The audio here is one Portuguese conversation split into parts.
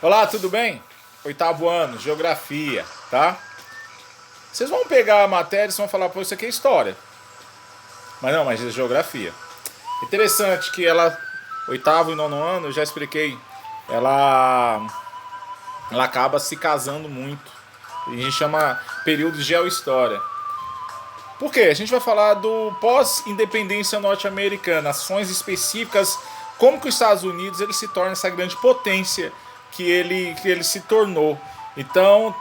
Olá, tudo bem? Oitavo ano, geografia, tá? Vocês vão pegar a matéria e vão falar, pô, isso aqui é história. Mas não, mas é geografia. Interessante que ela, oitavo e nono ano, eu já expliquei, ela, ela acaba se casando muito. E a gente chama período de geohistória. Por quê? A gente vai falar do pós-independência norte-americana, ações específicas, como que os Estados Unidos ele se torna essa grande potência que ele se tornou. Então,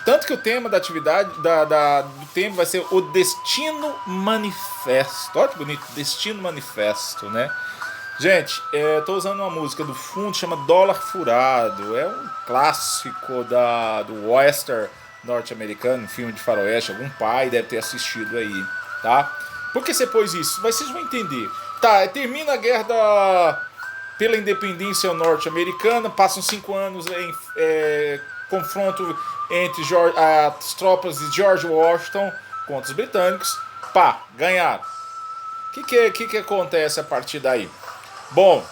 tanto que o tema da atividade, do tema vai ser o Destino Manifesto. Olha que bonito, Destino Manifesto, né? Gente, tô usando uma música do fundo, chama Dólar Furado. É um clássico do western norte-americano, um filme de faroeste. Algum pai deve ter assistido aí, tá? Por que você pôs isso? Vocês vão entender. Tá, termina a guerra pela independência norte-americana, passam 5 anos em confronto entre as tropas de George Washington contra os britânicos. Pá, ganharam. O que acontece a partir daí? Bom,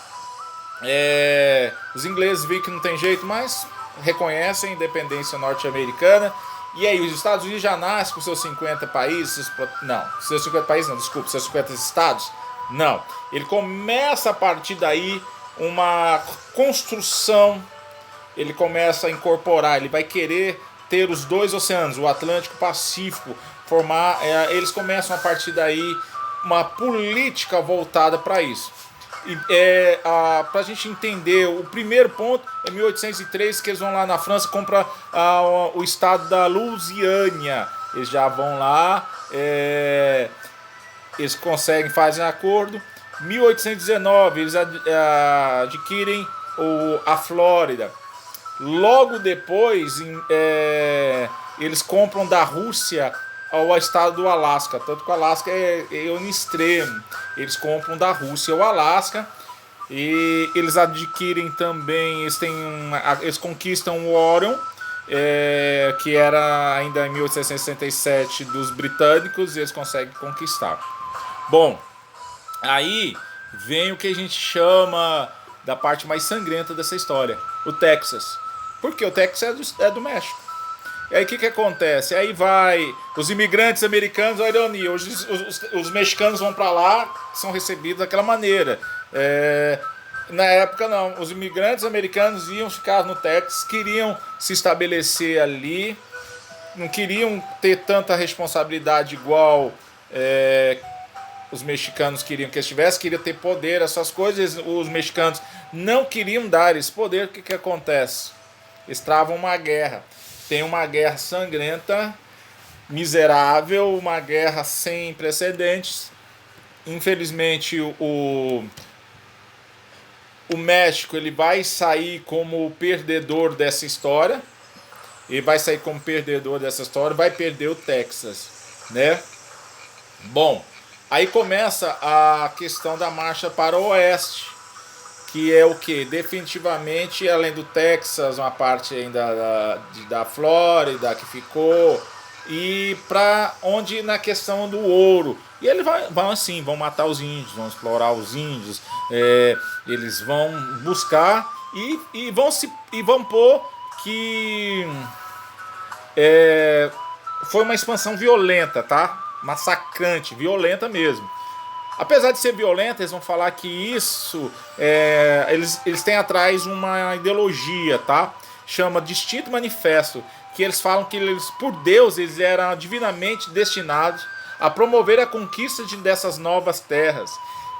os ingleses viram que não tem jeito mais, reconhecem a independência norte-americana. E aí, os Estados Unidos já nascem com seus 50 países. Não, seus 50 países não, desculpa, seus 50 estados. Não. Ele começa a partir daí uma construção. Ele começa a incorporar, ele vai querer ter os dois oceanos, o Atlântico e o Pacífico, formar. Eles começam a partir daí uma política voltada para isso. Para a gente entender, o primeiro ponto é 1803, que eles vão lá na França, compram o estado da Louisiana. Eles já vão lá, eles conseguem, fazem acordo. 1819, eles adquirem a Flórida. Logo depois, eles compram da Rússia ao estado do Alasca, tanto que o Alasca é no extremo. Eles compram da Rússia o Alasca e eles adquirem também, eles conquistam o Orion, que era ainda em 1867 dos britânicos, e eles conseguem conquistar. Bom, aí vem o que a gente chama da parte mais sangrenta dessa história, o Texas. Porque o Texas é do México. E aí o que acontece? Aí vai os imigrantes americanos, a ironia, os mexicanos vão para lá, são recebidos daquela maneira. Na época não, os imigrantes americanos iam ficar no Texas, queriam se estabelecer ali, não queriam ter tanta responsabilidade igual os mexicanos queriam que eles tivessem, queriam ter poder, essas coisas. Os mexicanos não queriam dar esse poder. O que acontece? Eles travam uma guerra. Tem uma guerra sangrenta, miserável, uma guerra sem precedentes. Infelizmente, o México ele vai sair como perdedor dessa história. Ele vai sair como perdedor dessa história, vai perder o Texas, né? Bom, aí começa a questão da marcha para o oeste, que é o que? Definitivamente, além do Texas, uma parte ainda da Flórida que ficou, e para onde na questão do ouro. E eles vão assim, vão matar os índios, vão explorar os índios, eles vão buscar e vão pôr que foi uma expansão violenta, tá? Massacrante, violenta mesmo. Apesar de ser violenta, eles vão falar que isso, eles têm atrás uma ideologia, tá? Chama Destino Manifesto, que eles falam que eles, por Deus, eles eram divinamente destinados a promover a conquista dessas novas terras.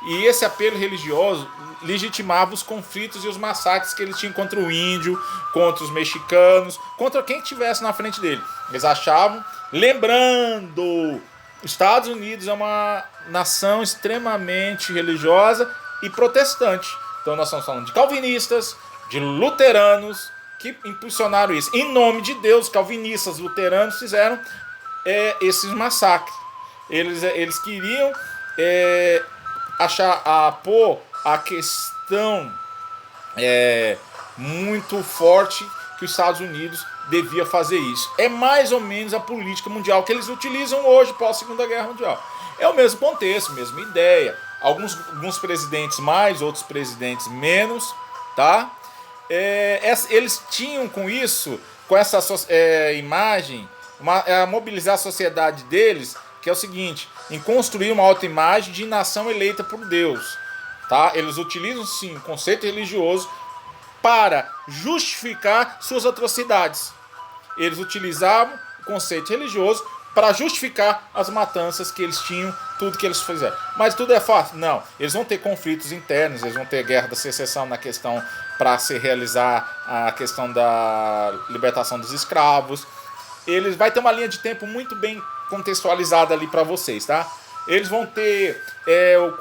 E esse apelo religioso legitimava os conflitos e os massacres que eles tinham contra o índio, contra os mexicanos, contra quem estivesse na frente dele. Eles achavam, lembrando, Estados Unidos é uma nação extremamente religiosa e protestante. Então nós estamos falando de calvinistas, de luteranos, que impulsionaram isso. Em nome de Deus, calvinistas, luteranos fizeram esses massacres. Eles queriam pôr a questão muito forte que os Estados Unidos devia fazer isso. É mais ou menos a política mundial que eles utilizam hoje pós Segunda Guerra Mundial. É o mesmo contexto, mesma ideia. Alguns presidentes mais, outros presidentes menos, tá? Eles tinham com isso, com essa imagem, mobilizar a sociedade deles, que é o seguinte, em construir uma autoimagem de nação eleita por Deus, tá? Eles utilizam sim o conceito religioso para justificar suas atrocidades. Eles utilizavam o conceito religioso para justificar as matanças que eles tinham, tudo que eles fizeram. Mas tudo é fácil? Não. Eles vão ter conflitos internos, eles vão ter guerra da secessão na questão para se realizar a questão da libertação dos escravos. Eles vai ter uma linha de tempo muito bem contextualizada ali para vocês, tá? Eles vão ter pra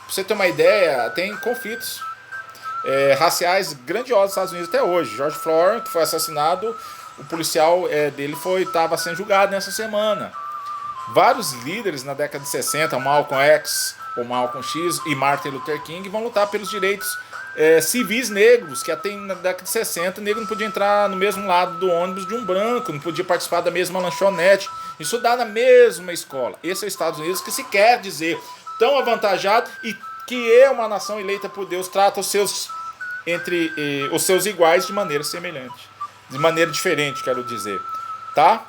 você ter uma ideia, tem conflitos raciais grandiosos nos Estados Unidos até hoje. George Floyd, que foi assassinado, o policial dele estava sendo julgado nessa semana. Vários líderes na década de 60, Malcolm X, ou Malcolm X e Martin Luther King, vão lutar pelos direitos civis negros, que até na década de 60 o negro não podia entrar no mesmo lado do ônibus de um branco, não podia participar da mesma lanchonete, estudar na mesma escola. Esse é os Estados Unidos, que se quer dizer tão avantajado e que é uma nação eleita por Deus, trata os seus iguais de maneira semelhante, de maneira diferente, quero dizer, tá?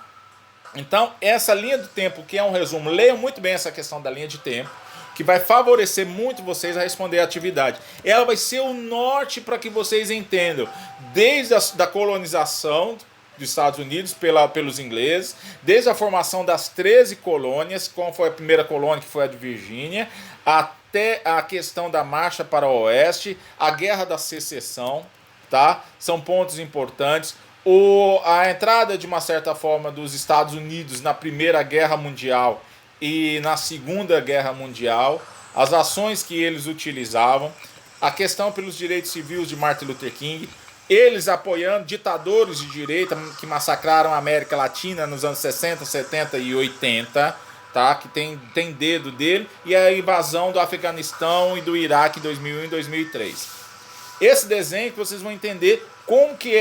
Então, essa linha do tempo, que é um resumo, leiam muito bem essa questão da linha de tempo, que vai favorecer muito vocês a responder a atividade. Ela vai ser o norte para que vocês entendam, desde a colonização dos Estados Unidos pelos ingleses, desde a formação das 13 colônias, como foi a primeira colônia, que foi a de Virgínia, até a questão da marcha para o oeste, a guerra da secessão, tá? São pontos importantes. A entrada, de uma certa forma, dos Estados Unidos na Primeira Guerra Mundial e na Segunda Guerra Mundial, as ações que eles utilizavam, a questão pelos direitos civis de Martin Luther King, eles apoiando ditadores de direita que massacraram a América Latina nos anos 60, 70 e 80, tá? Que tem dedo dele, e a invasão do Afeganistão e do Iraque em 2001 e 2003. Esse desenho que vocês vão entender como que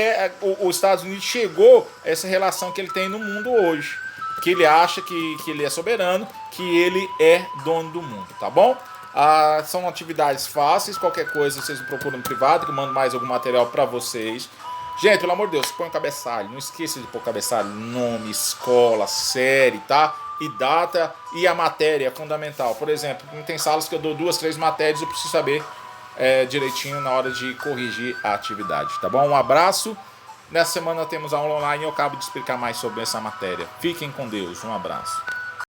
os Estados Unidos chegou a essa relação que ele tem no mundo hoje. Que ele acha que ele é soberano, que ele é dono do mundo, tá bom? São atividades fáceis, qualquer coisa vocês me procuram no privado, que eu mando mais algum material para vocês. Gente, pelo amor de Deus, põe o cabeçalho, não esqueça de pôr o cabeçalho, nome, escola, série, tá? E data, e a matéria é fundamental. Por exemplo, tem salas que eu dou 2, 3 matérias, eu preciso saber direitinho na hora de corrigir a atividade, tá bom? Um abraço. Nessa semana temos a aula online e eu acabo de explicar mais sobre essa matéria. Fiquem com Deus. Um abraço.